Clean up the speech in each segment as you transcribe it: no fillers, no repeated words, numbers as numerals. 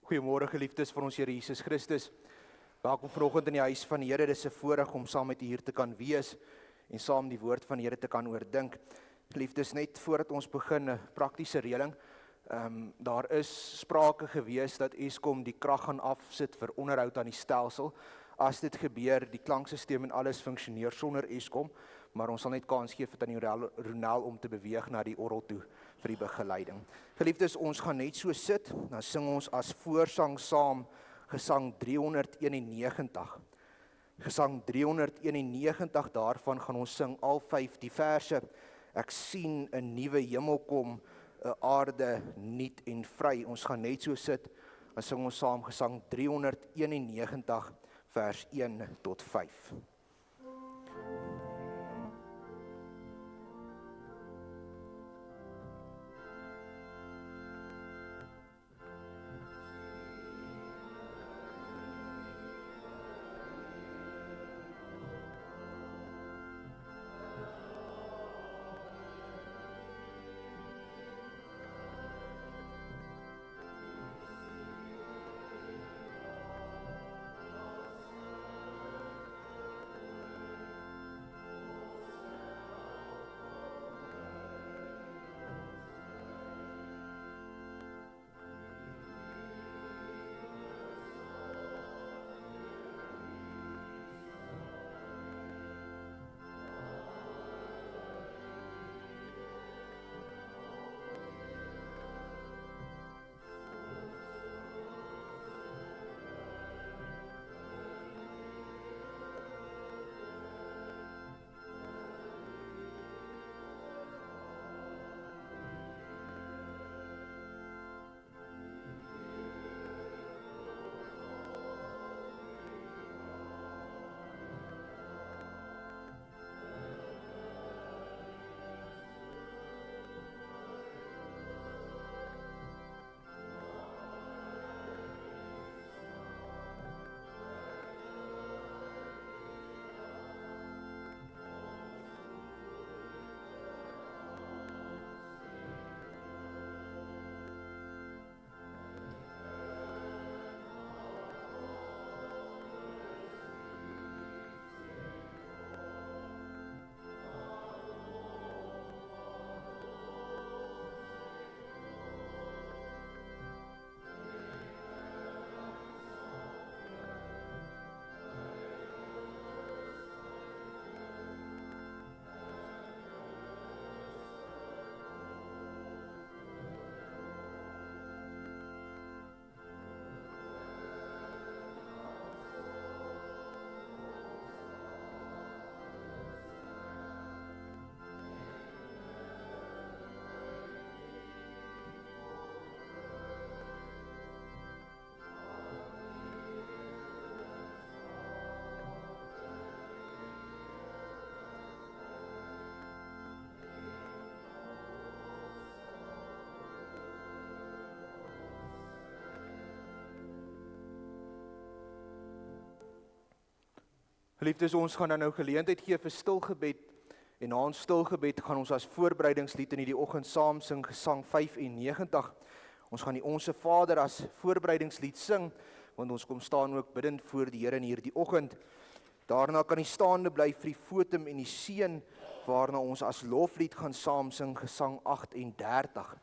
Goeiemôre geliefdes van ons Here Jesus Christus. Welkom vanoggend in die huis van die Here. Dit is 'n voorreg om saam met u hier te kan wees en saam die woord van die Here te kan oordink. Geliefdes, net voordat ons begin 'n praktiese reëling. Daar is sprake gewees dat Eskom die krag gaan afsit vir onderhoud aan die stelsel. As dit gebeur, die klankstelsel en alles funksioneer sonder Eskom, maar ons sal net kans gee vir Tannie Ronel om te beweeg na die orgel toe vir die begeleiding. Geliefdes, ons gaan net so sit, dan sing ons as voorsang saam gesang 391. Gesang 391, daarvan gaan ons sing al 5 die verse. Ek sien 'n nuwe hemel kom, 'n aarde nuut en vry. Ons gaan net so sit, dan sing ons saam gesang 391 vers 1 tot 5. Geliefdes, ons gaan dan nou geleentheid gee vir stilgebed, en na ons stilgebed gaan ons as voorbereidingslied in die oggend saam sing gesang 95. Ons gaan die Onse Vader as voorbereidingslied sing, want ons kom staan ook bidend voor die Here in hierdie oggend. Daarna kan die staande bly vir die fotum en die seën, waarna ons as loflied gaan saam sing gesang 38.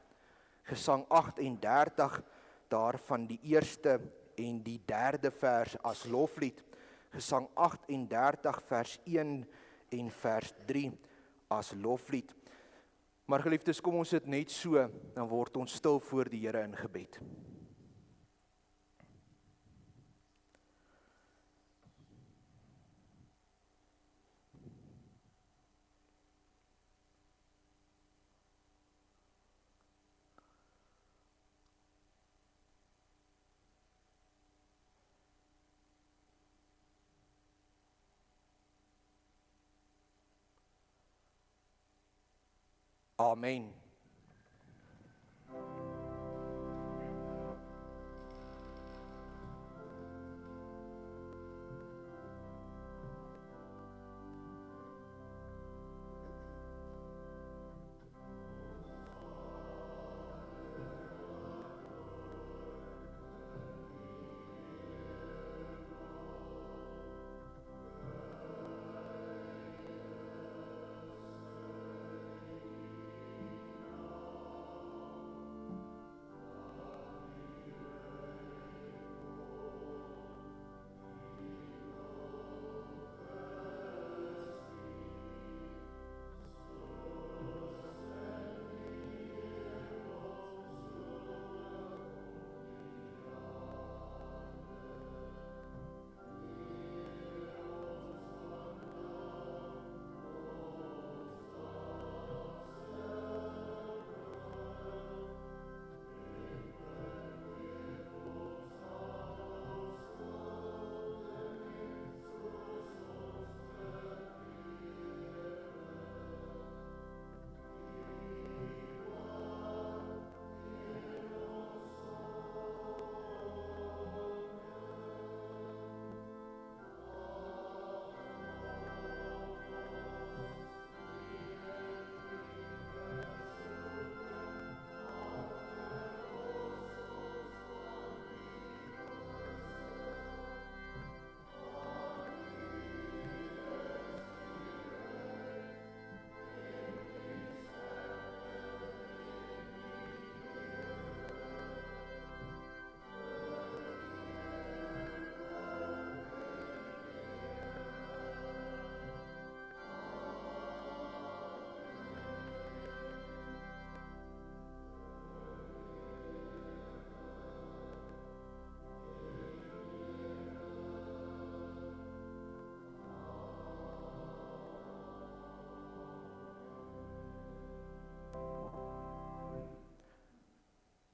Gesang 38, daarvan die eerste en die derde vers as loflied. Gesang 38 vers 1 en vers 3 as loflied. Maar geliefdes, kom ons sit net so, dan word ons stil voor die Here in gebed. Amen.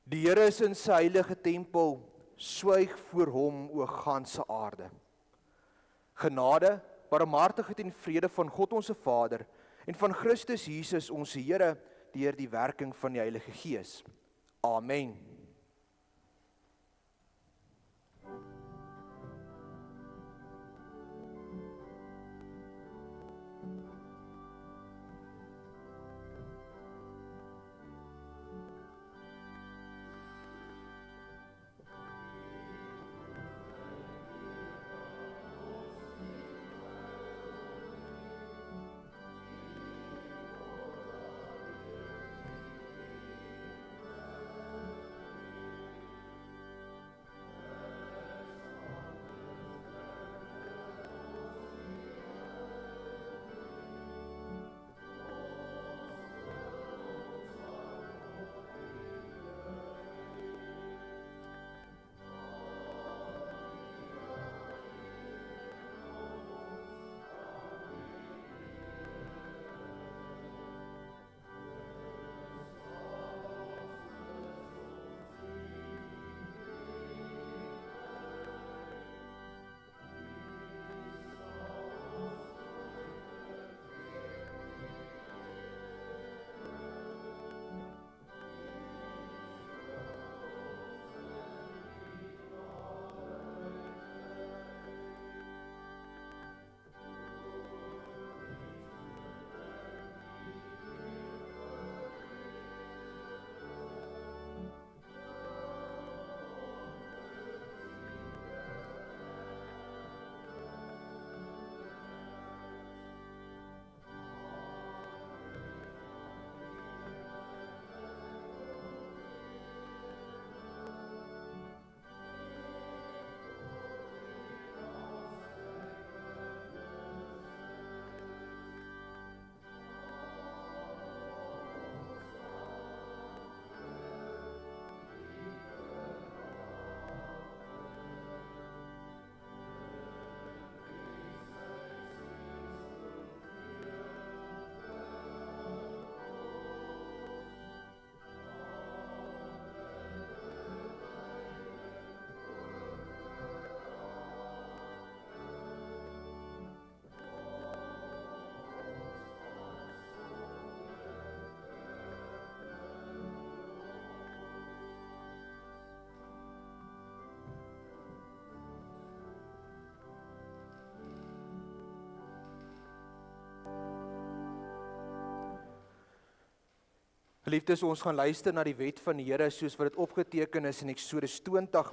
Die Here is in sy heilige tempel, swyg voor hom o ganse aarde. Genade, barmhartigheid en vrede van God ons Vader en van Christus Jesus ons Here deur die werking van die Heilige Gees. Amen. Geliefdes, ons gaan luister na die wet van die Here soos wat dit opgeteken is in Eksodus 20.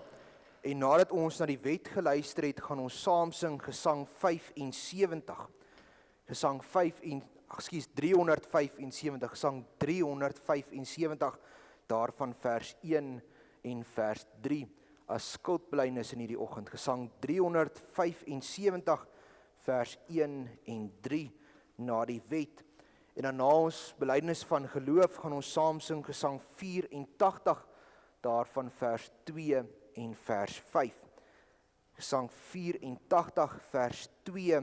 En nadat ons na die wet geluister het, gaan ons saam sing Gesang 75. Gesang 375, Gesang 375, daarvan vers 1 en vers 3, as skuldbelydenis in hierdie oggend. Gesang 375, vers 1 en 3, na die wet. En dan na ons belydenis van geloof gaan ons saam sing Gesang 84, daarvan vers 2 en vers 5. Gesang 84, vers 2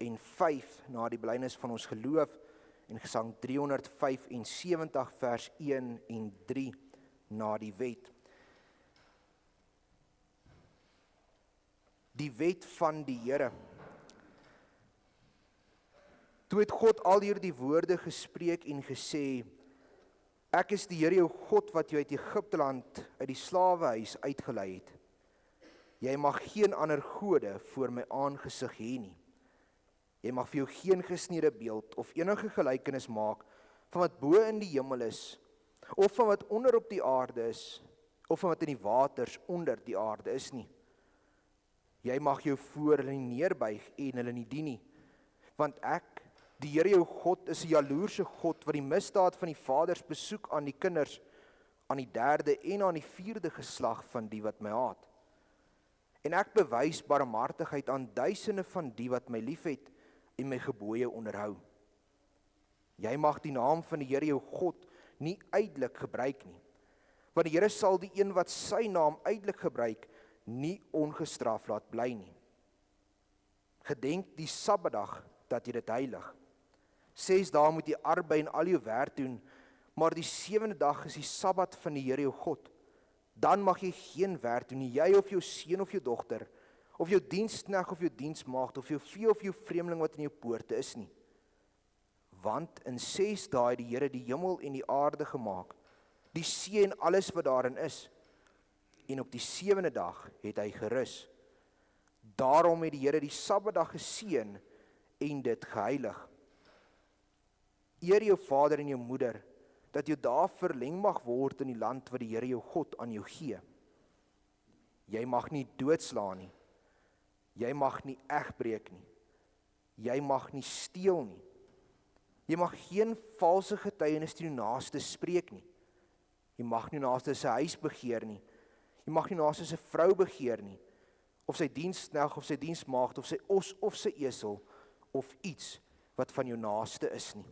en 5, na die belydenis van ons geloof, en Gesang 375, vers 1 en 3, na die wet. Die wet van die Here. Toe het God al hierdie woorde gespreek en gesê, ek is die Here jou God wat jou uit Egipteland, uit die slawehuis uitgelei het. Jy mag geen ander gode voor my aangesig hê nie. Jy mag vir jou geen gesneede beeld of enige gelykenis maak van wat bo in die hemel is, of van wat onder op die aarde is, of van wat in die waters onder die aarde is nie. Jy mag jou voor hulle nie neerbuig en hulle nie dien nie, want ek, die Here jou God, is 'n jaloerse God wat die misdaad van die vaders besoek aan die kinders, aan die 3de en aan die 4de geslag van die wat my haat. En ek bewys barmhartigheid aan duisende van die wat my liefhet en my gebooie onderhou. Jy mag die naam van die Here jou God nie uitelik gebruik nie, want die Here sal die een wat sy naam uitelik gebruik, nie ongestraf laat bly nie. Gedenk die Sabbatdag dat jy dit heilig. 6 dae moet jy arbei en al jou werk doen, maar die 7de dag is die Sabbat van die Here jou God. Dan mag jy geen werk doen nie, jy of jou seun of jou dogter, of jou diensknegt of jou diensmaagd, of jou vee of jou vreemdeling wat in jou poorte is nie. Want in 6 dae het die Here die hemel en die aarde gemaak, die see en alles wat daarin is, en op die 7de dag het hy gerus. Daarom het die Here die Sabbatdag geseën en dit geheilig. Eer jou vader en jou moeder, dat jou dae verleng mag word in die land wat die Here jou God aan jou gee. Jy mag nie doodslaan nie, jy mag nie egbreek nie, jy mag nie steel nie, jy mag geen valse getuienis teen jou naaste spreek nie, jy mag nie naaste sy huis begeer nie, jy mag nie naaste sy vrou begeer nie, of sy diensknegt of sy diensmaagd, of sy os of sy esel, of iets wat van jou naaste is nie.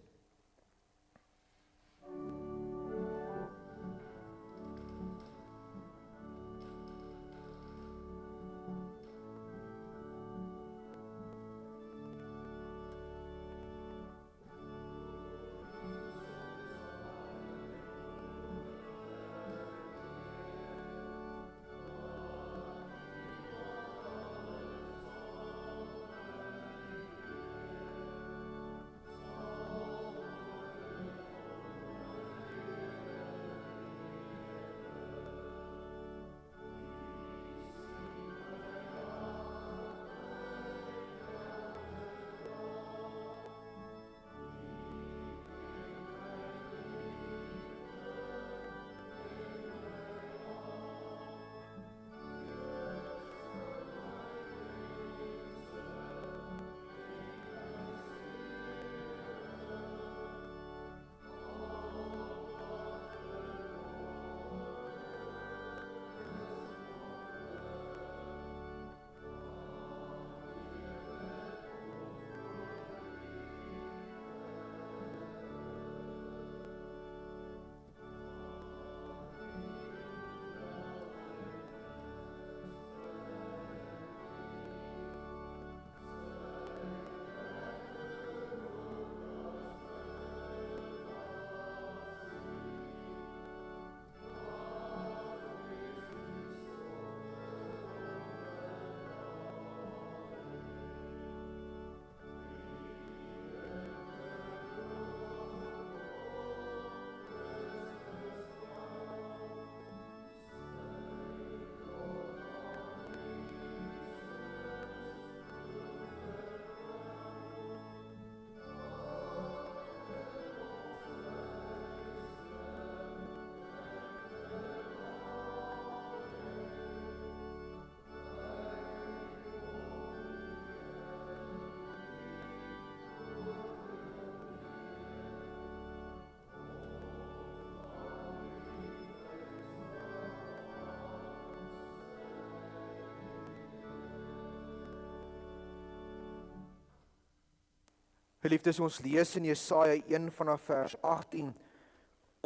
Geliefdes, ons lees in Jesaja 1 vanaf vers 18,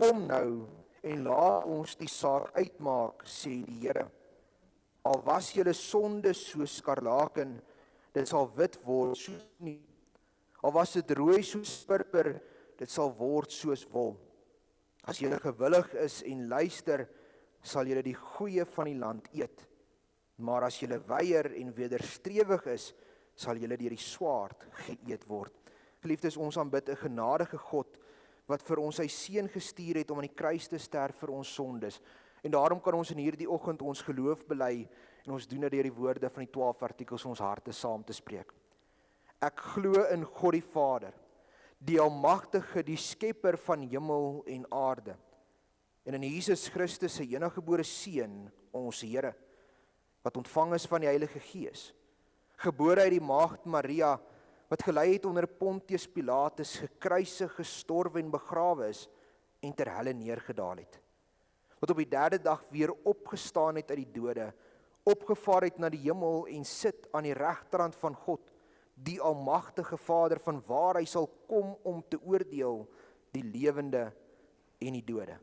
Kom nou en laat ons die saak uitmaak, sê die Here. Al was julle sonde soos skarlaken, dit sal wit word soos sneeu. Al was dit rooi soos purper, dit sal word soos wol. As julle gewillig is en luister, sal julle die goeie van die land eet. Maar as julle weier en wederstrewig is, sal julle deur die swaard geëet word. Geliefdes, ons aanbid 'n genadige God wat vir ons sy seun gestuur het om aan die kruis te sterf vir ons sondes. En daarom kan ons in hierdie oggend ons geloof bely en ons doen dit deur die woorde van die 12 artikels ons harte saam te spreek. Ek glo in God die Vader, die almagtige, die skepper van hemel en aarde, en in Jesus Christus se eniggebore seun, ons Here, wat ontvang is van die Heilige Gees, gebore uit die maagd Maria, wat gelei het onder Pontius Pilatus, gekruisig, gestorwe en begrawe is, en ter helle neergedaal het. Wat op die 3de dag weer opgestaan het uit die dode, opgevaar het na die hemel en sit aan die regterhand van God, die almagtige Vader, van waar hy sal kom om te oordeel die lewende en die dode.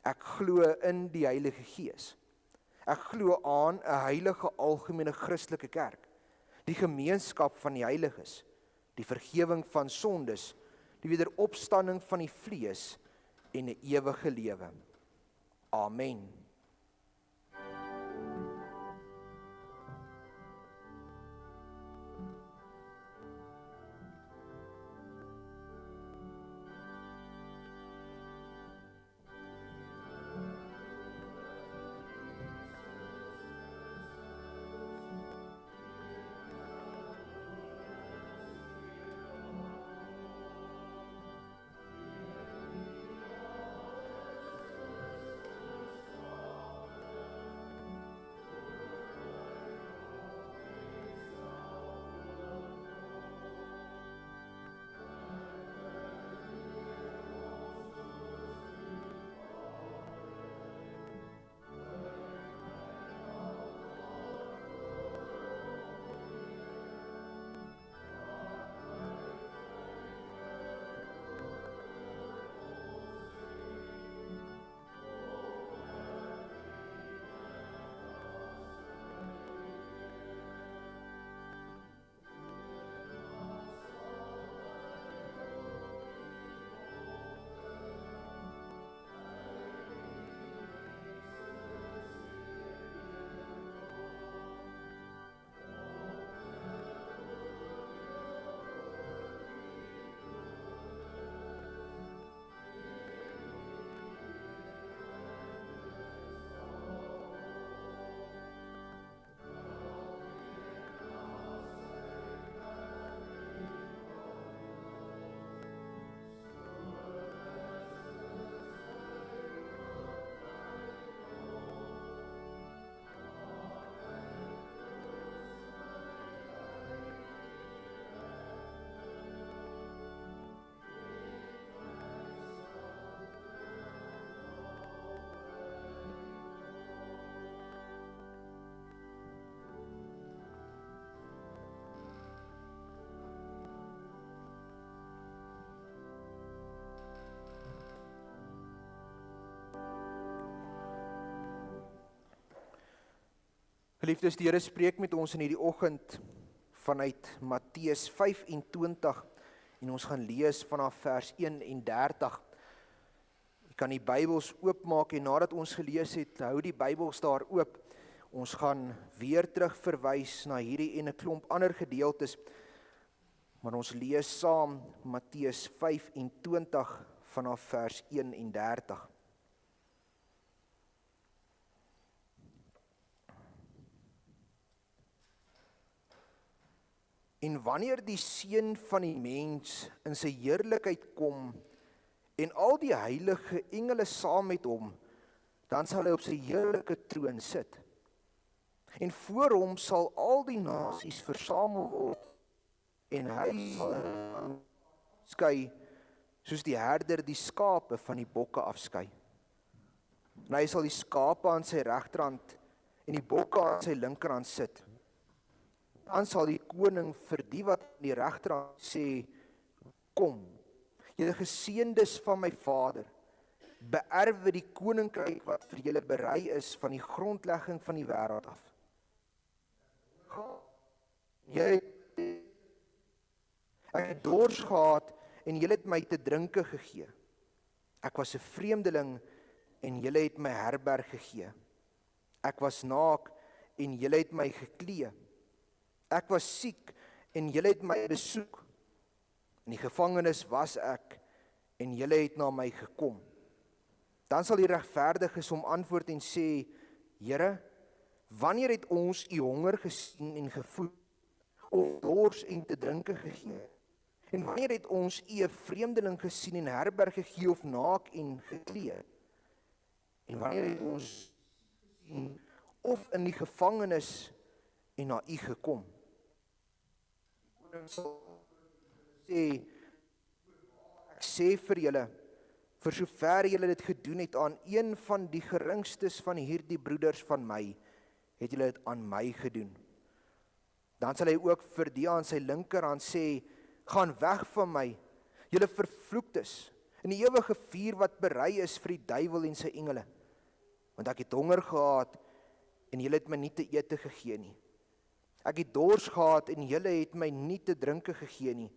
Ek glo in die Heilige Gees. Ek glo aan 'n heilige algemene Christelike kerk, die gemeenskap van die heiliges, die vergifnis van sondes, die wederopstanding van die vlees en 'n ewige lewe. Amen. Geliefdes, die Here spreek met ons in hierdie oggend vanuit Matteus 25 en ons gaan lees vanaf vers 31. Jy kan die Bybels oopmaak en nadat ons gelees het, hou die Bybels daar oop. Ons gaan weer terug verwys na hierdie en 'n klomp ander gedeeltes, maar ons lees saam Matteus 25 vanaf vers 31. En wanneer die Seun van die mens in sy heerlikheid kom en al die heilige engele saam met hom, dan sal hy op sy heerlike troon sit. En voor hom sal al die nasies versamel word en hy sal skei soos die herder die skape van die bokke afskei. En hy sal die skape aan sy regterhand en die bokke aan sy linkerhand sit. Dan sal die koning vir die wat aan die regterhand sê, kom, julle geseëndes van my Vader, beerwe die koninkryk wat vir julle berei is van die grondlegging van die wêreld af. Ek het dors gehad en julle het my te drinke gegee. Ek was 'n vreemdeling en julle het my herberg gegee. Ek was naak en julle het my geklee. Ek was siek en julle het my besoek. In die gevangenis was ek en julle het na my gekom. Dan sal die regverdiges hom antwoord en sê, Here, wanneer het ons u honger gesien en gevoed, of dors en te drinke gegee? En wanneer het ons u 'n vreemdeling gesien en herberg gegee of naak en geklee? En wanneer het ons gesien of in die gevangenis en na u gekom? Die koning sal sê, ek sê vir julle, vir sover julle dit gedoen het aan een van die geringstes van hierdie broeders van my, het julle dit aan my gedoen. Dan sal hy ook vir die aan sy linkerhand sê, gaan weg van my, julle vervloektes, in die ewige vuur wat berei is vir die duiwel en sy engele. Want ek het honger gehad en julle het my nie te ete gegee nie. Ek het dors gehad en julle het my nie te drinke gegee nie.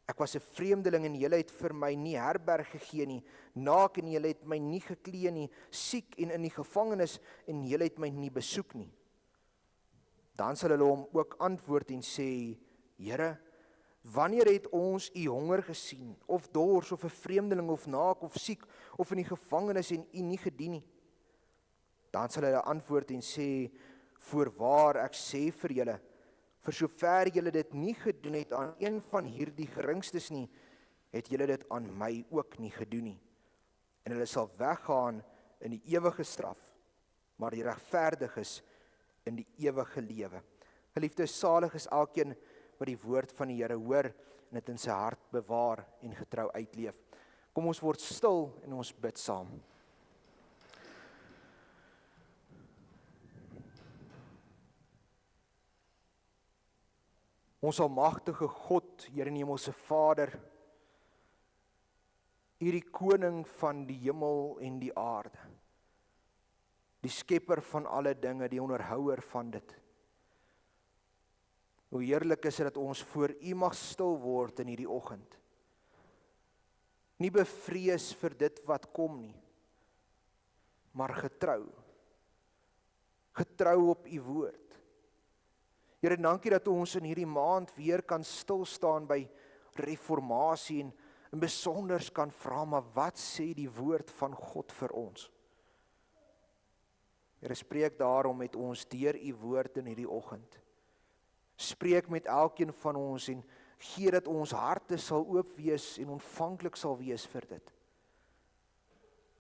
Ek was 'n vreemdeling en julle het vir my nie herberg gegee nie, naak en julle het my nie geklee nie, siek en in die gevangenis en julle het my nie besoek nie. Dan sal hulle hom ook antwoord en sê, Here, wanneer het ons u honger gesien, of dors, of 'n vreemdeling, of naak, of siek, of in die gevangenis en u nie gedien nie? Dan sal hulle antwoord en sê, voorwaar ek sê vir julle, vir sover julle dit nie gedoen het aan een van hierdie geringstes nie, het julle dit aan my ook nie gedoen nie. En hulle sal weggaan in die ewige straf, maar die regverdiges in die ewige lewe. Geliefdes, salig is elkeen wat die woord van die Here hoor en dit in sy hart bewaar en getrou uitleef. Kom ons word stil en ons bid saam. Ons almagtige God, Here en Hemelse Vader, U die koning van die hemel en die aarde, die skepper van alle dinge, die onderhouer van dit. Hoe heerlik is dit dat ons voor U mag stil word in hierdie oggend. Nie bevrees vir dit wat kom nie, maar getrou. Getrou op U woord. Here, dankie dat ons in hierdie maand weer kan stil staan by reformatie en besonders kan vra, maar wat sê die woord van God vir ons? Here, spreek daarom met ons deur U woord in hierdie oggend. Spreek met elkeen van ons en gee dat ons harte sal oop wees en ontvanklik sal wees vir dit.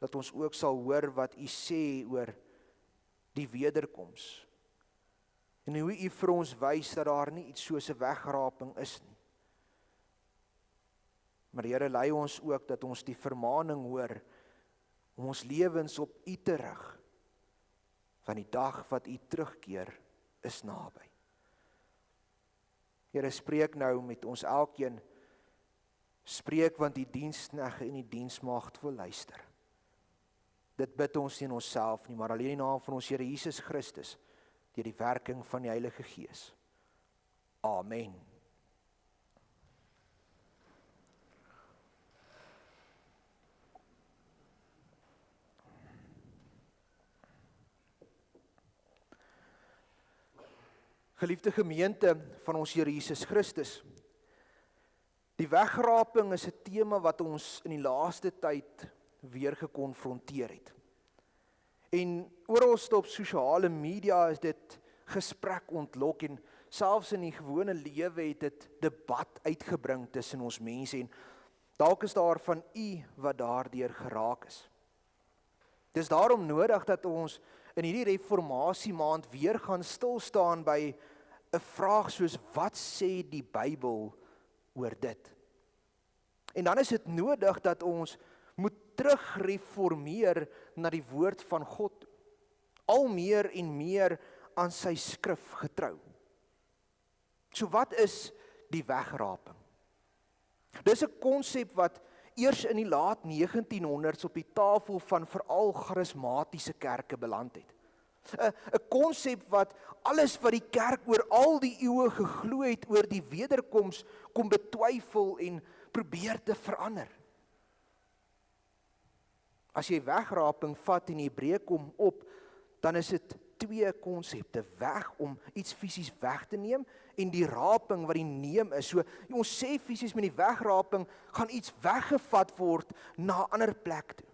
Dat ons ook sal hoor wat U sê oor die wederkoms. En hoe U vir ons wys dat daar nie iets soos 'n wegraping is nie. Maar Here, lei ons ook dat ons die vermaaning hoor om ons lewens op U te rig, van die dag wat U terugkeer is naby. Here, spreek nou met ons elkeen, spreek want die diensknegte en die diensmaagd wil luister. Dit bid ons nie in onsself nie, maar alleen in die naam van ons Here Jesus Christus, deur die werking van die Heilige Gees. Amen. Geliefde gemeente van ons Here Jesus Christus, die wegraping is 'n tema wat ons in die laaste tyd weer gekonfronteer het. En oralste op sosiale media is dit gesprek ontlok en selfs in die gewone lewe het dit debat uitgebring tussen ons mense en dalk is daar van u wat daardeur geraak is. Dis daarom nodig dat ons in hierdie reformatie maand weer gaan stilstaan by 'n vraag soos wat sê die Bybel oor dit? En dan is dit nodig dat ons moet terugreformeer na die woord van God, al meer en meer aan sy skrif getrou. So wat is die wegraping? Dis 'n konsep wat eers in die laat 1900s op die tafel van veral charismatiese kerke beland het. 'n konsep wat alles wat die kerk oor al die eeue geglo het oor die wederkoms kom betwyfel en probeer te verander. As jy wegraping vat en Hebreë kom op, dan is dit twee konsepte: weg om iets fisies weg te neem en die raping wat die neem is. So ons sê fisies met die wegraping gaan iets weggevat word na 'n ander plek toe.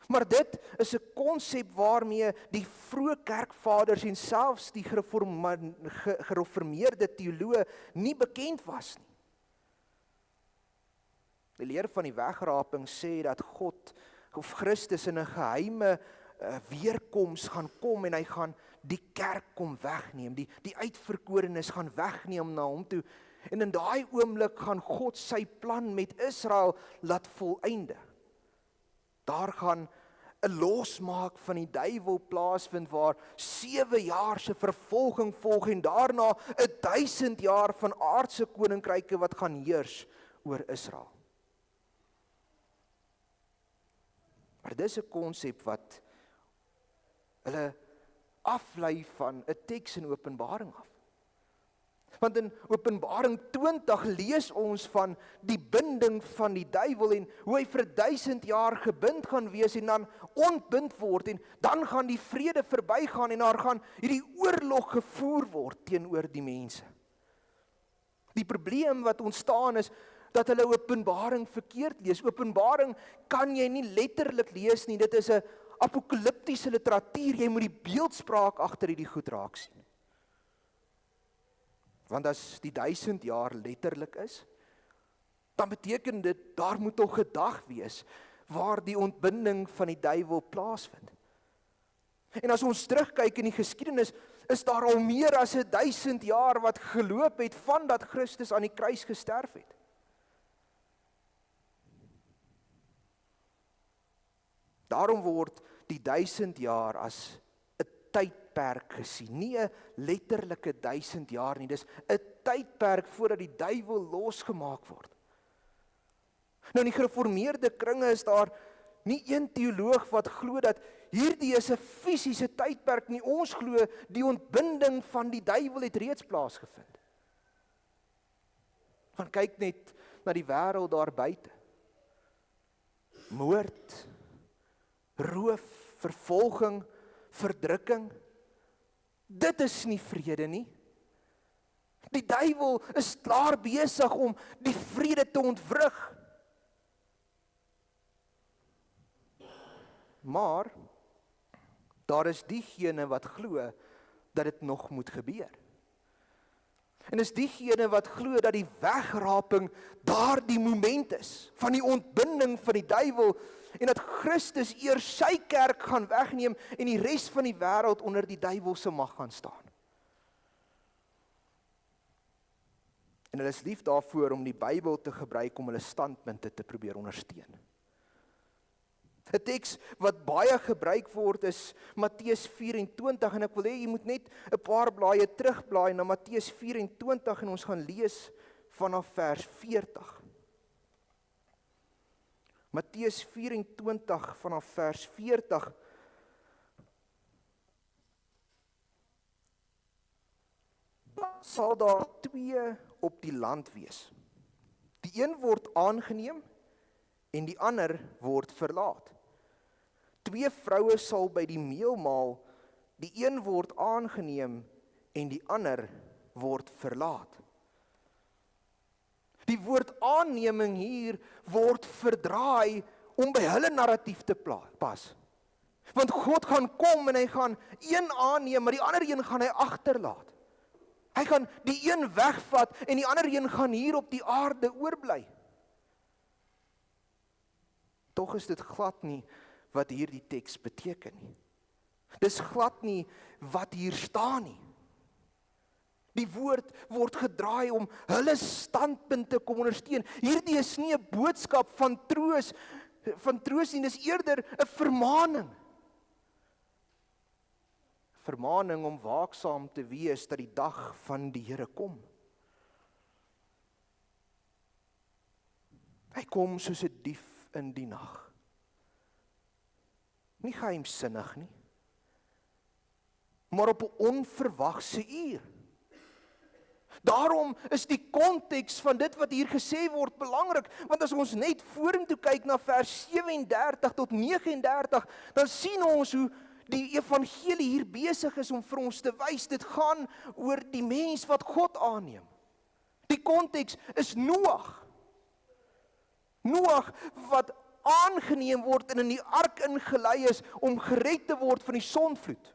Maar dit is 'n konsep waarmee die vroeë kerkvaders en selfs die gereformeerde teoloë nie bekend was nie. Die leer van die wegraping sê dat God of Christus in 'n geheime weerkoms gaan kom en hy gaan die kerk kom wegneem, die uitverkorenes gaan wegneem na hom toe. En in daai oomblik gaan God sy plan met Israel laat volëinde. Daar gaan 'n losmaak van die duiwel plaasvind waar 7 jaar se vervolging volg en daarna 1000 jaar van aardse koninkryke wat gaan heers oor Israel. Maar dis 'n konsep wat hulle aflei van 'n teks in Openbaring af. Want in Openbaring 20 lees ons van die binding van die duiwel en hoe hy vir 1000 jaar gebind gaan wees en dan ontbind word en dan gaan die vrede verbygaan en daar gaan hierdie oorlog gevoer word teenoor die mense. Die probleem wat ontstaan is dat hulle Openbaring verkeerd lees. Openbaring kan jy nie letterlik lees nie. Dit is 'n apokaliptiese literatuur. Jy moet die beeldspraak agter hierdie goed raak sien. Want as die 1000 jaar letterlik is, dan beteken dit daar moet tog 'n dag wees waar die ontbinding van die duiwel plaasvind. En as ons terugkyk in die geskiedenis, is daar al meer as 1000 jaar wat geloop het vandat Christus aan die kruis gesterf het. Daarom word die 1000 jaar as 'n tydperk gesien, nie 'n letterlike 1000 jaar nie, dis 'n tydperk voordat die duiwel losgemaak word. Nou in die gereformeerde kringe is daar nie een teoloog wat glo dat hierdie is 'n fisiese tydperk nie. Ons glo die ontbinding van die duiwel het reeds plaasgevind. Want kyk net na die wêreld daar buite. Moord, roof, vervolging, verdrukking. Dit is nie vrede nie. Die duiwel is klaar besig om die vrede te ontwrig. Maar daar is diegene wat glo dat dit nog moet gebeur. En is diegene wat glo dat die wegraping daardie moment is van die ontbinding van die duiwel en dat Christus eers sy kerk gaan wegneem en die res van die wêreld onder die duiwel se mag gaan staan. En hulle is lief daarvoor om die Bybel te gebruik om hulle standpunte te probeer ondersteun. 'n Teks wat baie gebruik word is Matteus 24 en ek wil hê jy moet net 'n paar blaaie terugblaai na Matteus 24 en ons gaan lees vanaf vers 40. Matteus 24 vanaf vers 40. sal daar 2 op die land wees. Die een word aangeneem en die ander word verlaat. 2 vroue sal by die meelmaal, die een word aangeneem en die ander word verlaat. Die woord aanneming hier word verdraai om by hulle narratief te pas. Want God gaan kom en hy gaan een aanneem, maar die ander een gaan hy agterlaat. Hy gaan die een wegvat en die ander een gaan hier op die aarde oorbly. Tog is dit glad nie wat hier die teks beteken nie. Dis glad nie wat hier staan nie. Die woord word gedraai om hulle standpunt te kom ondersteun. Hierdie is nie 'n boodskap van troos nie, dis eerder 'n vermaaning. Vermaaning om waaksaam te wees dat die dag van die Here kom. Hy kom soos 'n dief in die nag. Nie geheimsinnig nie, maar op 'n onverwagse uur. Daarom is die konteks van dit wat hier gesê word belangrik, want as ons net vorentoe kyk na vers 37 tot 39, dan sien ons hoe die evangelie hier besig is om vir ons te wys, dit gaan oor die mens wat God aanneem. Die konteks is Noag. Noag wat aangeneem word en in die ark ingelei is om gered te word van die sondvloed.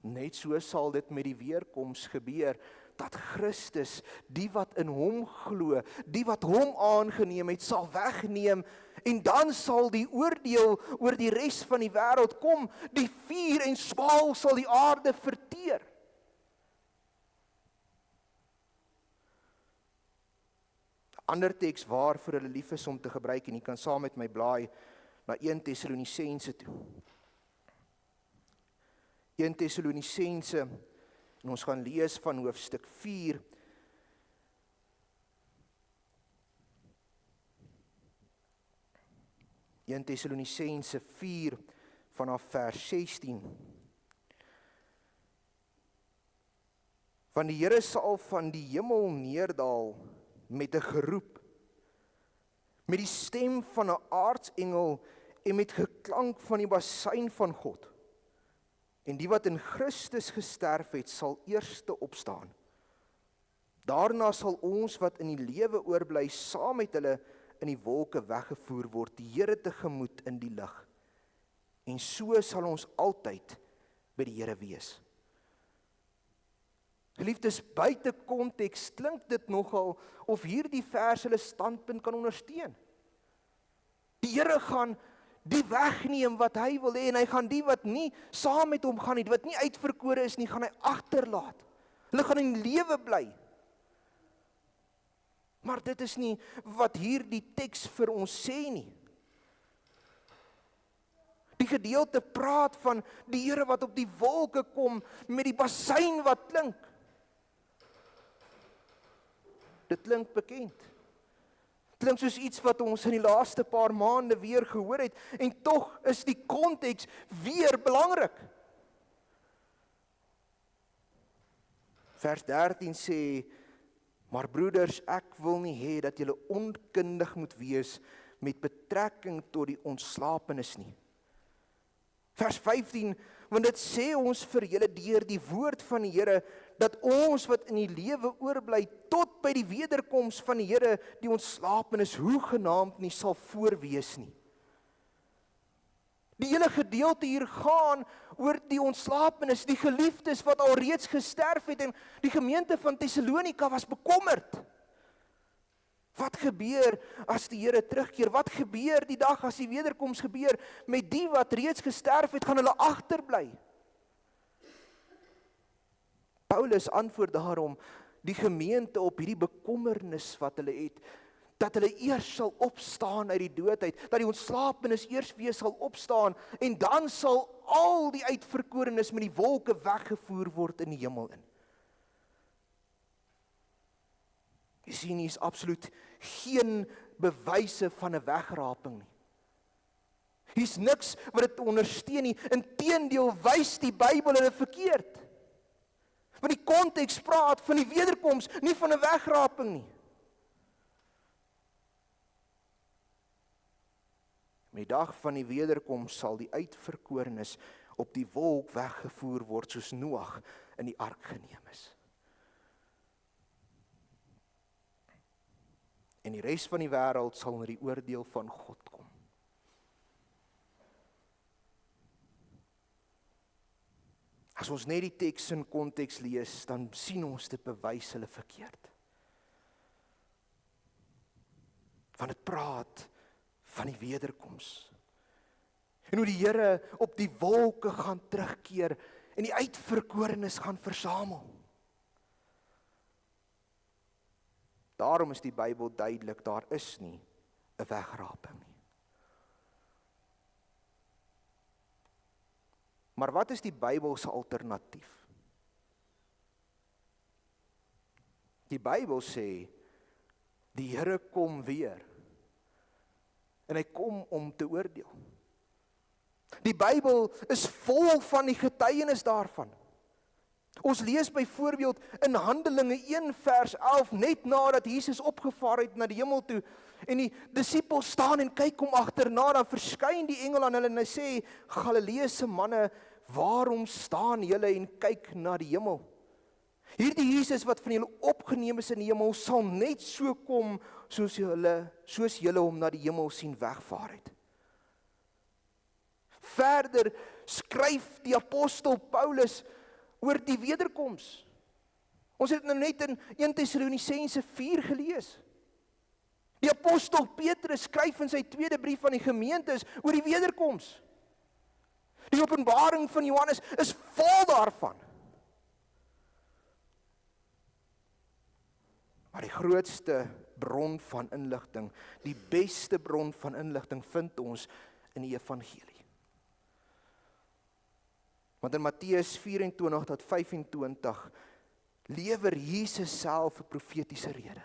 Net so sal dit met die weerkoms gebeur, dat Christus, die wat in hom glo, die wat hom aangeneem het, sal wegneem, en dan sal die oordeel oor die res van die wêreld kom, die vuur en swaal sal die aarde verteer. Ander teks waarvoor hulle lief is om te gebruik, en jy kan saam met my blaai na 1 Tessalonisense toe. 1 Tessalonisense, en ons gaan lees van hoofstuk 4. Tessalonisense 4 vanaf vers 16. Want die Here sal van die hemel neerdal met 'n geroep, met die stem van 'n aartsengel en met geklank van die basuin van God. En die wat in Christus gesterf het, sal eerste opstaan. Daarna sal ons wat in die lewe oorbly, saam met hulle in die wolke weggevoer word, die Here tegemoet in die lig. En so sal ons altyd by die Here wees. Geliefdes, buite konteks klink dit nogal of hierdie vers hulle standpunt kan ondersteun. Die Here gaan die wegneem wat hy wil hê, en hy gaan die wat nie saam met hom gaan nie, wat nie uitverkore is nie, gaan hy agterlaat. Hulle gaan in lewe bly. Maar dit is nie wat hier die teks vir ons sê nie. Die gedeelte praat van die Here wat op die wolke kom met die basuin wat klink. Dit klink bekend. Klink soos iets wat ons in die laaste paar maande weer gehoor het, en tog is die konteks weer belangrik. Vers 13 sê, maar broeders, ek wil nie hê dat julle onkundig moet wees met betrekking tot die ontslapenis nie. Vers 15, want dit sê ons vir julle deur die woord van die Here, dat ons wat in die lewe oorbly tot by die wederkoms van die Here, die ontslapenis hoegenaamd nie sal voorwees nie. Die hele gedeelte hier gaan oor die ontslapenis, die geliefdes wat al reeds gesterf het, en die gemeente van Tessalonika was bekommerd. Wat gebeur as die Here terugkeer? Wat gebeur die dag as die wederkoms gebeur met die wat reeds gesterf het, gaan hulle agterbly? Paulus antwoord daarom die gemeente op hierdie bekommernis wat hulle het, dat hulle eers sal opstaan uit die doodheid, dat die ontslapenis eers weer sal opstaan, en dan sal al die uitverkorenes met die wolke weggevoer word in die hemel in. Jy sien, hier is absoluut geen bewyse van 'n wegraping nie. Hier is niks wat dit ondersteun nie, inteendeel wys die Bybel hulle verkeerd. Want die konteks praat van die wederkoms, nie van 'n wegraping nie. Met die dag van die wederkoms sal die uitverkorenes op die wolk weggevoer word soos Noag in die ark geneem is. En die res van die wêreld sal na die oordeel van God kom. As ons net die teks in konteks lees, dan sien ons dit bewys hulle verkeerd. Want dit praat van die wederkoms. En hoe die Here op die wolke gaan terugkeer en die uitverkorenes gaan versamel. Daarom is die Bybel duidelik, daar is nie 'n wegraping nie. Maar wat is die Bybel se alternatief? Die Bybel sê, die Here kom weer. En hy kom om te oordeel. Die Bybel is vol van die getuienis daarvan. Ons lees byvoorbeeld in Handelinge 1 vers 11, net nadat Jesus opgevaar het na die hemel toe, en die disippels staan en kyk hom agterna, dan verskyn die engel aan hulle en hy sê, Galileese manne, waarom staan julle en kyk na die hemel? Hierdie Jesus wat van julle opgeneem is in die hemel, sal net so kom, soos julle hom na die hemel sien wegvaar het. Verder skryf die apostel Paulus oor die wederkoms. Ons het nou net in 1 Tessalonisense 4 gelees. Die apostel Petrus skryf in sy tweede brief aan die gemeentes oor die wederkoms. Die Openbaring van Johannes is vol daarvan. Maar die grootste bron van inligting, die beste bron van inligting vind ons in die evangelie. Want in Matteus 24 tot 25 lewer Jesus self 'n profetiese rede.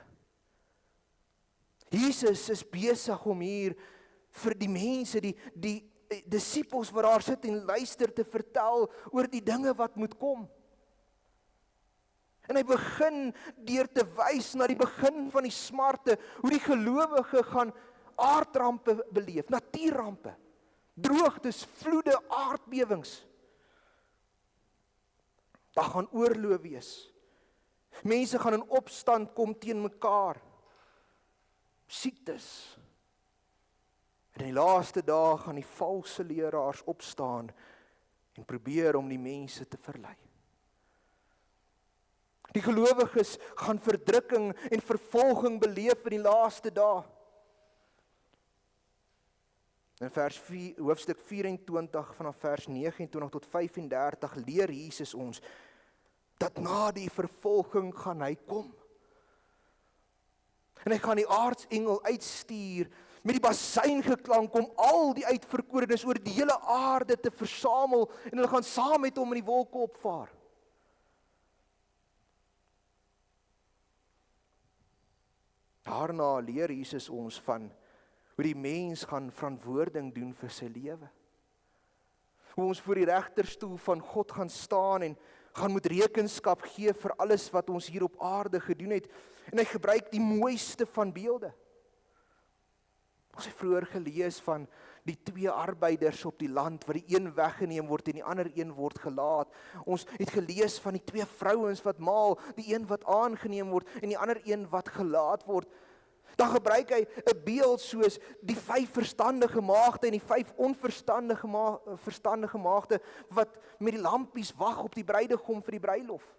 Jesus is besig om hier vir die mense, die disippels wat daar sit en luister, te vertel oor die dinge wat moet kom. En hy begin deur te wys na die begin van die smarte, hoe die gelowige gaan aardrampe beleef, natuurrampe, droogtes, vloede, aardbewings. Daar gaan oorloë wees. Mense gaan in opstand kom teen mekaar. Siektes. En in die laaste dae gaan die valse leraars opstaan en probeer om die mense te verlei. Die gelowiges gaan verdrukking en vervolging beleef in die laaste dae. In hoofstuk 24 vanaf vers 29 tot 35 leer Jesus ons dat na die vervolging gaan hy kom. En hy gaan die aartsengel uitstuur met die basuingeklank om al die uitverkorenes oor die hele aarde te versamel en hulle gaan saam met hom in die wolke opvaar. Daarna leer Jesus ons van hoe die mens gaan verantwoording doen vir sy lewe. Hoe ons voor die regterstoel van God gaan staan en gaan moet rekenskap gee vir alles wat ons hier op aarde gedoen het. En hy gebruik die mooiste van beelde. Ons het vroeër gelees van die 2 arbeiders op die land, waar die een weggeneem word en die ander een word gelaat. Ons het gelees van die 2 vrouens wat maal, die een wat aangeneem word en die ander een wat gelaat word. Dan gebruik hy 'n beeld soos die 5 verstandige maagde en die 5 onverstandige maagde wat met die lampies wag op die bruidegom vir die bruilof.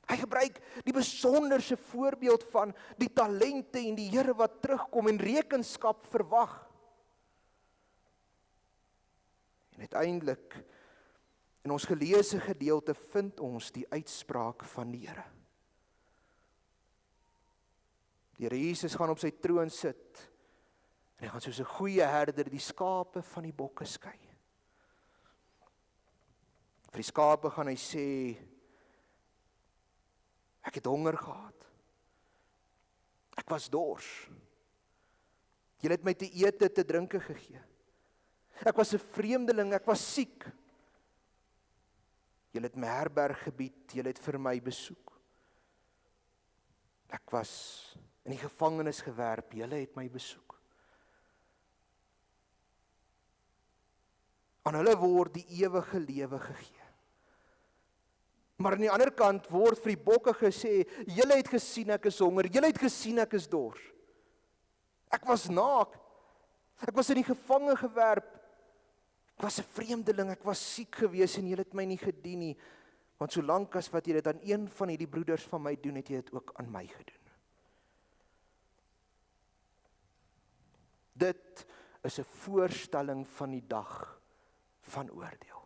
Hy gebruik die besonderse voorbeeld van die talente en die Here wat terugkom en rekenskap verwag. En uiteindelik in ons geleesde gedeelte vind ons die uitspraak van die Here. Die Here Jesus gaan op sy troon sit en hy gaan soos 'n goeie herder die skape van die bokke skei. Vir die skape gaan hy sê, ek het honger gehad. Ek was dors. Julle het my te ete, te drinke gegee. Ek was 'n vreemdeling, ek was siek. Julle het my herberg gebied, julle het vir my besoek. Ek was in die gevangenis gewerp, julle het my besoek. Aan hulle word die ewige lewe gegee. Maar aan die ander kant word vir die bokke gesê, julle het gesien ek is honger, julle het gesien ek is dors. Ek was naak, ek was in die gevange gewerp, ek was 'n vreemdeling, ek was siek gewees en julle het my nie gedien nie, want solank as wat jy dit aan een van hierdie broeders van my doen, het jy dit ook aan my gedoen. Dit is 'n voorstelling van die dag van oordeel.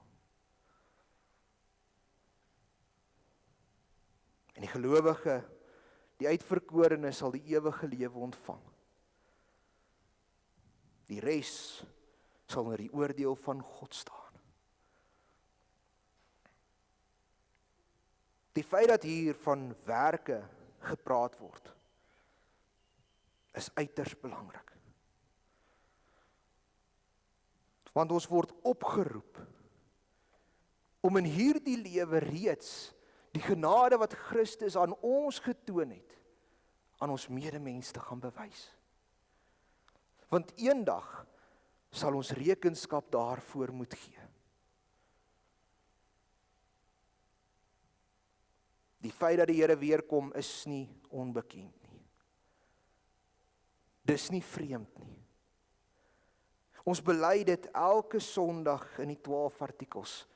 En die gelowige, die uitverkorene sal die ewige lewe ontvang. Die res sal onder die oordeel van God staan. Die feit dat hier van werke gepraat word, is uiters belangrik. Want ons word opgeroep om in hierdie lewe reeds die genade wat Christus aan ons getoon het, aan ons medemens te gaan bewys. Want eendag sal ons rekenskap daarvoor moet gee. Die feit dat die Here weer kom is nie onbekend nie. Dis nie vreemd nie. Ons bely dit elke Sondag in die 12 artikels.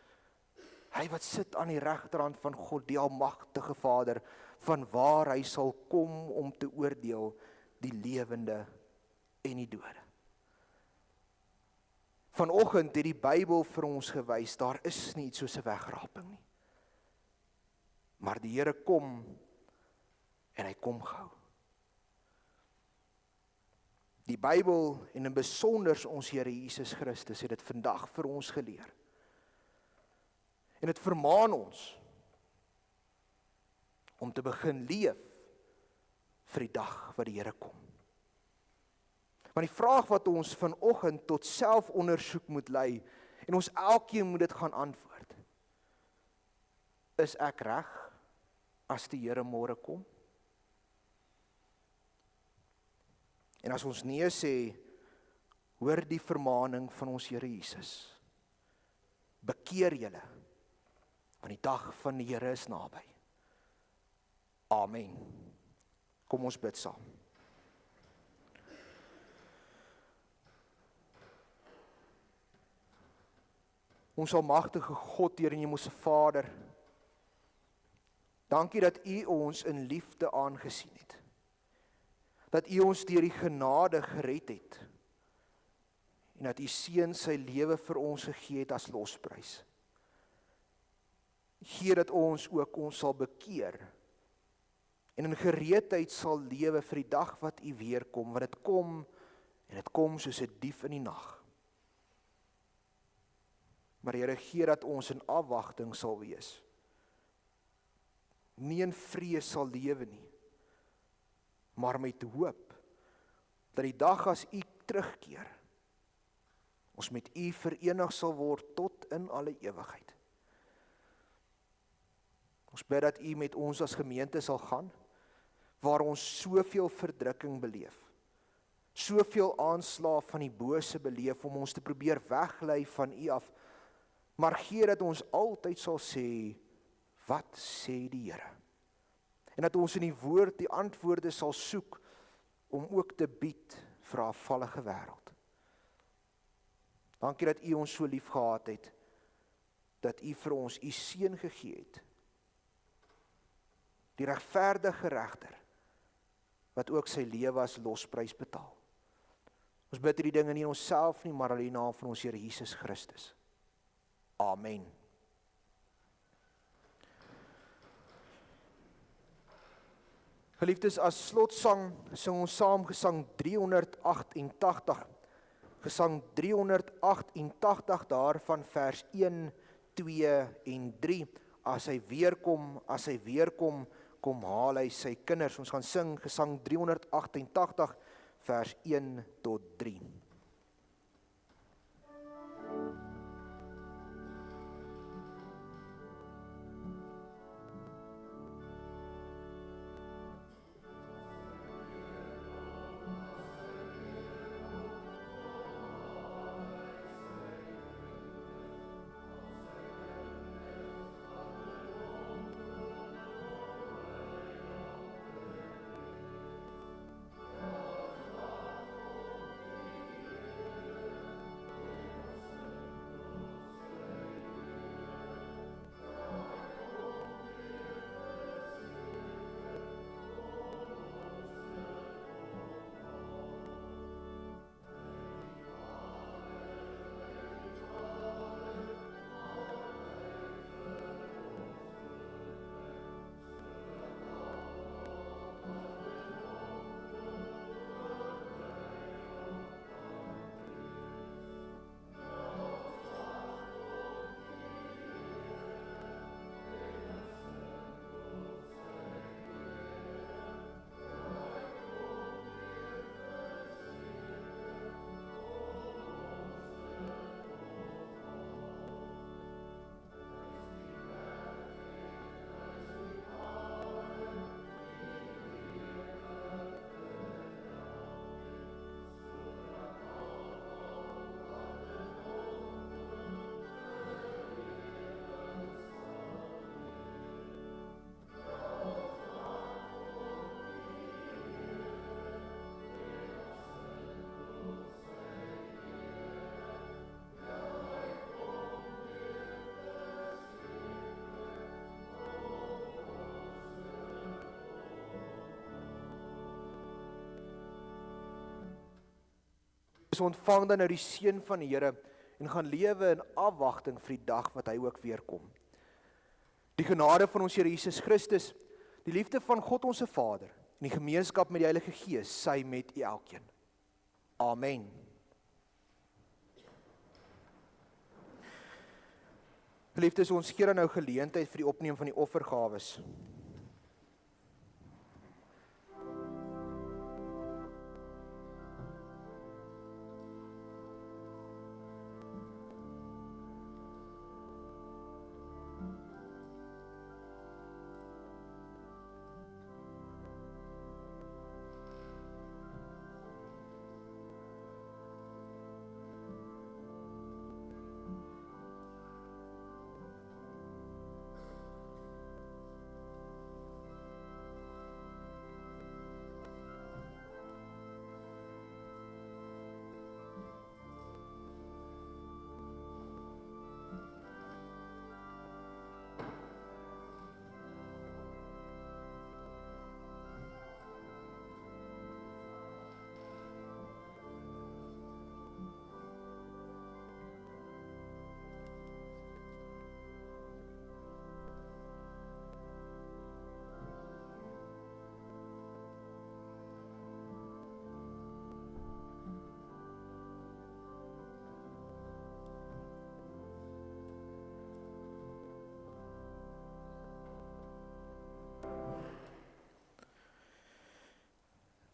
Hy wat sit aan die regterhand van God, die almagtige Vader, van waar hy sal kom om te oordeel die lewende en die dode. Vanoggend het die Bybel vir ons gewys, daar is nie iets soos 'n wegraping nie. Maar die Here kom, en hy kom gou. Die Bybel, en in besonder ons Here Jesus Christus, het dit vandag vir ons geleer. En dit vermaan ons om te begin leef vir die dag wat die Here kom. Want die vraag wat ons vanoggend tot selfondersoek moet lei, en ons elkeen moet dit gaan antwoord. Is ek reg as die Here môre kom? En as ons nee sê, hoor die vermaaning van ons Here Jesus. Bekeer julle, want die dag van die Here is naby. Amen. Kom ons bid saam. Ons almagtige God, Here en Hemelse Vader, dankie dat U ons in liefde aangesien het. Dat U ons deur die genade gered het. En dat U Seun sy lewe vir ons gegee het as losprys. Gee dat ons ook ons sal bekeer en in gereedheid sal lewe vir die dag wat U weer kom, want dit kom en dit kom soos 'n dief in die nag. Maar Here, gee dat ons in afwagting sal wees. Nie in vrees sal lewe nie, maar met hoop dat die dag as U terugkeer, ons met U verenig sal word tot in alle ewigheid. Ons bid dat U met ons as gemeente sal gaan, waar ons soveel verdrukking beleef, soveel aanslae van die bose beleef, om ons te probeer weglei van U af, maar gee dat ons altyd sal sê, wat sê die Here? En dat ons in die woord die antwoorde sal soek, om ook te bied vir 'n afvallige wêreld. Dankie dat U ons so lief gehad het, dat U vir ons U Seun gegee het, die regverdige regter, wat ook sy lewe as losprys betaal. Ons bid hierdie dinge nie in onsself nie, maar alleen in die naam van ons Here Jesus Christus. Amen. Geliefdes, as slotsang sing ons saam gesang 388. Gesang 388 daarvan vers 1, 2 en 3. As hy weer kom, kom haal hy sy kinders. Ons gaan sing gesang 388 vers 1 tot 3. Geliefdes, ontvang dan nou die seën van die Here en gaan lewe in afwagting vir die dag wat hy ook weer kom. Die genade van ons Here Jesus Christus, die liefde van God ons Vader en die gemeenskap met die Heilige Gees sy met u elkeen. Amen. Geliefdes, ons gee dan nou geleentheid vir die opneem van die offergawes.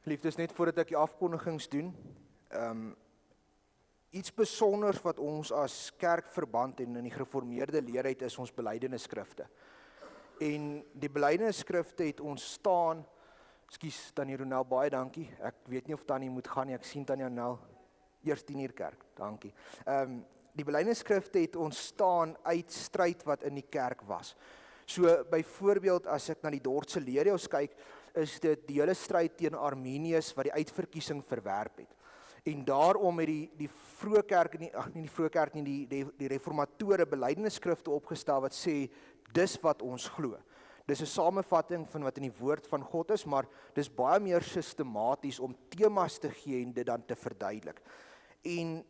Liefdes, net voordat ek die afkondigings doen, iets besonders wat ons as kerkverband en in die gereformeerde leer het is ons belydenisskrifte. En die belydenisskrifte het ontstaan, ekskuus Tannie Ronel, baie dankie, ek weet nie of Tannie moet gaan nie, ek sien Tannie Ronel, eers 10 uur kerk, dankie. Die belydenisskrifte het ontstaan uit stryd wat in die kerk was. So byvoorbeeld as ek na die Dordtse leerjaars kyk, is dit die hele stryd teen Arminius wat die uitverkiesing verwerp het. En daarom het die vroeë kerk, nie die vroeë kerk nie, die reformatore belydenisskrifte opgestel wat sê, dis wat ons glo. Dis 'n samevatting van wat in die woord van God is, maar dis baie meer sistematies om temas te gee en dit dan te verduidelik. En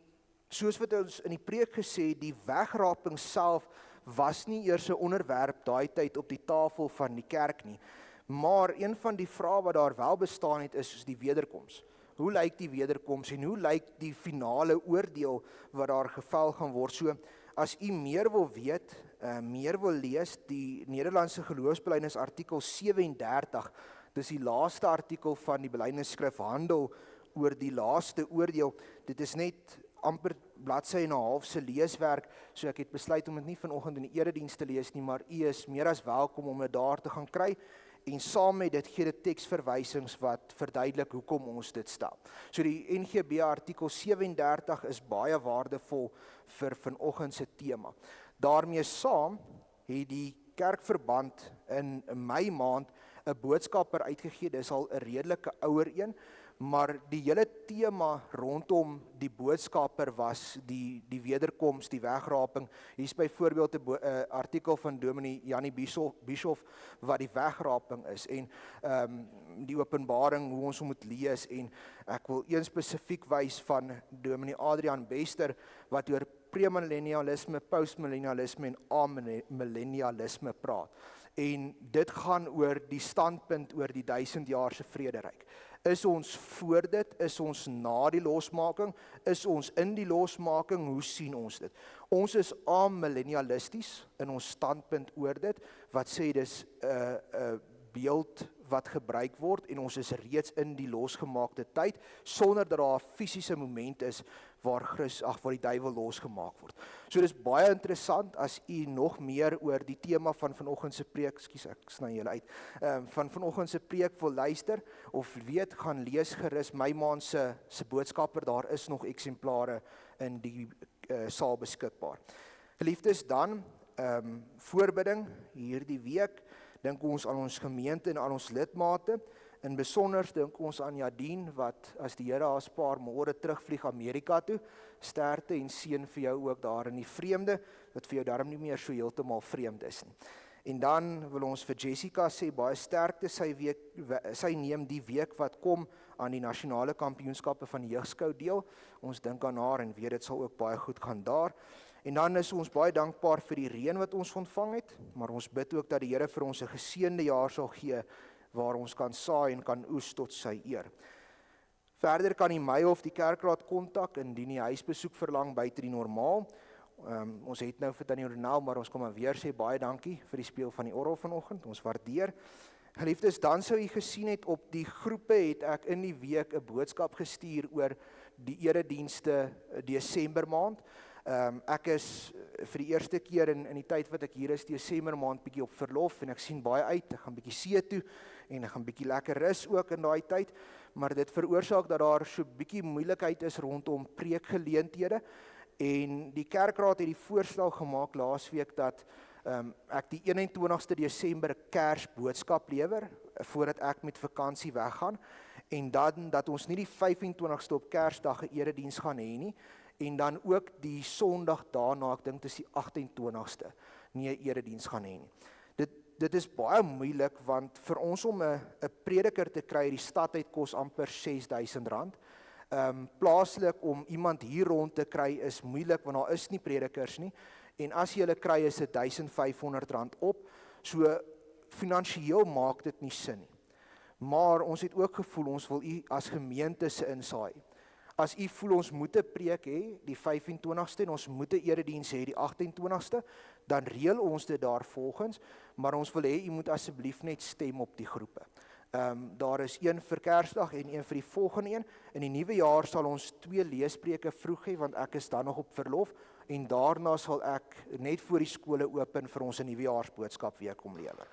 soos wat ons in die preek gesê, die wegraping self was nie eers 'n onderwerp daai tyd op die tafel van die kerk nie. Maar een van die vrae wat daar wel bestaan het is die wederkoms. Hoe lyk die wederkoms en hoe lyk die finale oordeel wat daar gevel gaan word? So, as u meer wil weet, meer wil lees, die Nederlandse geloofsbelijdenis artikel 37, dis die laaste artikel van die belydenisskrif handel oor die laaste oordeel. Dit is net amper bladsy en 'n half se leeswerk, so ek het besluit om dit nie vanoggend in die erediens te lees nie, maar u is meer as welkom om dit daar te gaan kry. En saam met dit gee dit teksverwysings wat verduidelik hoekom ons dit stel. So die NGB artikel 37 is baie waardevol vir vanoggend se tema. Daarmee saam het die kerkverband in Mei maand 'n boodskapper uitgegee, dis al 'n redelike ouer een, maar die hele tema rondom die boodskapper was die wederkoms, die wegraping. Hier is byvoorbeeld 'n artikel van Dominee Jannie Bischoff wat die wegraping is en die openbaring hoe ons moet lees, en ek wil een spesifiek wys van Dominee Adrian Bester wat oor premillennialisme, postmillennialisme en amillennialisme praat. En dit gaan oor die standpunt oor die 1000-jaarse vrederyk. Is ons voor dit? Is ons na die losmaking? Is ons in die losmaking? Hoe sien ons dit? Ons is amillennialisties in ons standpunt oor dit, wat sê dis 'n beeld wat gebruik word en ons is reeds in die losgemaakte tyd, sonder dat daar 'n fisiese moment is waar die duiwel losgemaak word. So dis baie interessant as u nog meer oor die tema van vanoggend se preek, ekskuus ek sny julle uit, van vanoggend se preek wil luister of weet, gaan lees gerus Mei maand se boodskapper, daar is nog eksemplare in die saal beskikbaar. Geliefdes, dan voorbidding hierdie week, dink ons aan ons gemeente en aan ons lidmate. In besonder dink ons aan Jadien wat as die Here haar spaar môre terugvlieg Amerika toe. Sterkte en seën vir jou ook daar in die vreemde, wat vir jou darm nie meer so heeltemal vreemd is nie. En dan wil ons vir Jessica sê baie sterkte, sy neem die week wat kom aan die nasionale kampioenskappe van die jeugskou deel. Ons dink aan haar en weet dit sal ook baie goed gaan daar. En dan is ons baie dankbaar vir die reën wat ons ontvang het, maar ons bid ook dat die Here vir ons 'n geseënde jaar sal gee waar ons kan saai en kan oes tot sy eer. Verder kan die Meihof die kerkraad kontak indien die huisbesoek verlang buite die normaal. Ons het nou vir Tannie Ronel, maar ons kom maar weer sê baie dankie vir die speel van die orgel vanoggend. Ons waardeer. Geliefdes, dan sou u gesien het op die groepe het ek in die week 'n boodskap gestuur oor die eredienste Desember maand. Ek is vir die eerste keer in die tyd wat ek hier is Desember maand bietjie op verlof en ek sien baie uit. Ek gaan bietjie see toe en ek gaan bietjie lekker rus ook in daai tyd, maar dit veroorsaak dat daar so bietjie moeilikheid is rondom preekgeleenthede. En die kerkraad het die voorstel gemaak laasweek dat ek die 21ste Desember 'n Kersboodskap lewer voordat ek met vakansie weggaan en dan dat ons nie die 25ste op Kersdag 'n erediens gaan hê nie en dan ook die Sondag daarna, ek dink dis die 28ste, nie 'n erediens gaan hê nie. Dit is baie moeilik want vir ons om 'n prediker te kry, die stad uit kos amper R6,000. Plaaslik om iemand hier rond te kry is moeilik want daar is nie predikers nie en as jy hulle kry is dit R1,500 op, so finansiëel maak dit nie sin nie. Maar ons het ook gevoel ons wil u as gemeente se insaai. As u voel ons moet 'n preek hê die 25ste en ons moet 'n erediens hê die 28ste, dan reël ons dit daarvolgens, maar ons wil hê u moet asseblief net stem op die groepe. Daar is een vir Kersdag en een vir die volgende een. In die nuwe jaar sal ons 2 leespreke vroeg hê want ek is dan nog op verlof en daarna sal ek net voor die skole open vir ons 'n nuwejaarsboodskap weer kom lewer.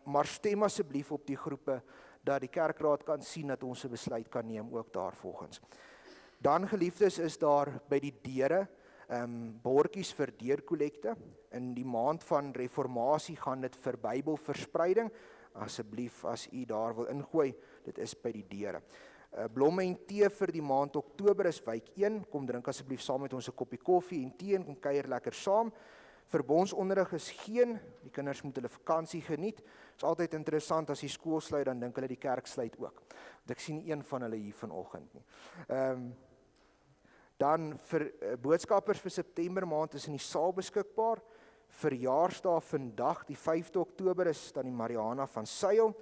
Maar stem asseblief op die groepe dat die kerkraad kan sien dat ons 'n besluit kan neem ook daarvolgens. Dan geliefdes is daar by die deure bordjies vir deurkollekte. In die maand van reformatie gaan dit vir Bybelverspreiding. Asseblief as u daar wil ingooi, dit is by die deure. Blomme en tee vir die maand Oktober is wijk 1, kom drink asseblief saam met ons 'n koppie koffie en tee en kom kuier lekker saam. Verbondsonderrig is geen, die kinders moet hulle vakansie geniet. Dit is altyd interessant as die skool sluit, dan dink hulle die kerk sluit ook. Want ek sien nie een van hulle hier vanoggend nie. Dan vir boodskappers vir September maand is in die saal beskikbaar. Verjaarsdag vandag, die 5de Oktober is dan die Mariana van Sail,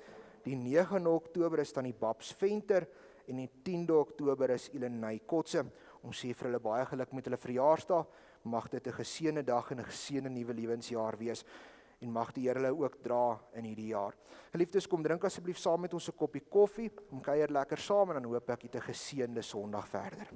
die 9de Oktober is dan die Babs Venter en die 10de Oktober is Elenay Kotse. Ons sê vir hulle baie geluk met hulle verjaarsdag, mag dit 'n geseënde dag en 'n geseënde nuwe lewensjaar wees en mag die Here hulle ook dra in hierdie jaar. Geliefdes, kom drink asseblief saam met ons 'n koppie koffie, kom kuier lekker saam en dan hoop ek jy 'n geseënde Sondag verder.